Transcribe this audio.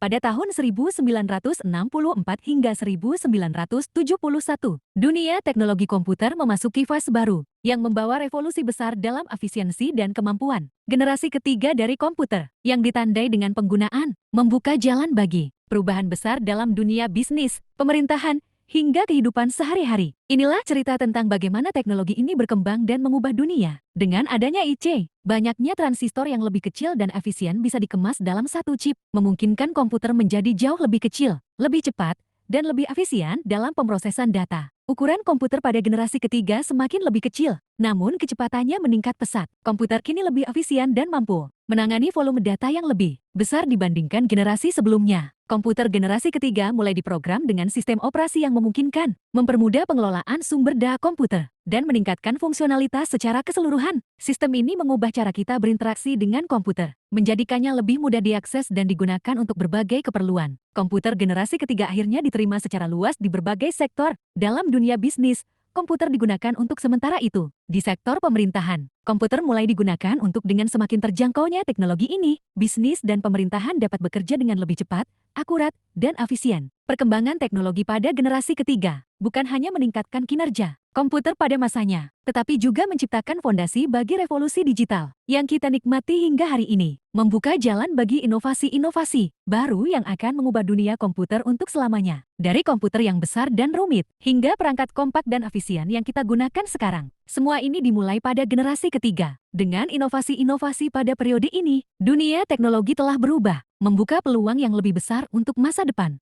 pada tahun 1964 hingga 1971. Dunia teknologi komputer memasuki fase baru yang membawa revolusi besar dalam efisiensi dan kemampuan. Generasi ketiga dari komputer yang ditandai dengan penggunaan membuka jalan bagi perubahan besar dalam dunia bisnis, pemerintahan, hingga kehidupan sehari-hari. Inilah cerita tentang bagaimana teknologi ini berkembang dan mengubah dunia. Dengan adanya IC, banyaknya transistor yang lebih kecil dan efisien bisa dikemas dalam satu chip, memungkinkan komputer menjadi jauh lebih kecil, lebih cepat, dan lebih efisien dalam pemrosesan data. Ukuran komputer pada generasi ketiga semakin lebih kecil, namun kecepatannya meningkat pesat. Komputer kini lebih efisien dan mampu menangani volume data yang lebih besar dibandingkan generasi sebelumnya. Komputer generasi ketiga mulai diprogram dengan sistem operasi yang memungkinkan mempermudah pengelolaan sumber daya komputer dan meningkatkan fungsionalitas secara keseluruhan. Sistem ini mengubah cara kita berinteraksi dengan komputer, menjadikannya lebih mudah diakses dan digunakan untuk berbagai keperluan. Komputer generasi ketiga akhirnya diterima secara luas di berbagai sektor. Dalam dunia bisnis, komputer digunakan untuk sementara itu. Di sektor pemerintahan, komputer mulai digunakan untuk dengan semakin terjangkaunya teknologi ini, bisnis dan pemerintahan dapat bekerja dengan lebih cepat, akurat, dan efisien. Perkembangan teknologi pada generasi ketiga bukan hanya meningkatkan kinerja komputer pada masanya, tetapi juga menciptakan fondasi bagi revolusi digital yang kita nikmati hingga hari ini, membuka jalan bagi inovasi-inovasi baru yang akan mengubah dunia komputer untuk selamanya. Dari komputer yang besar dan rumit, hingga perangkat kompak dan efisien yang kita gunakan sekarang. Semua ini dimulai pada generasi ketiga. Dengan inovasi-inovasi pada periode ini, dunia teknologi telah berubah, membuka peluang yang lebih besar untuk masa depan.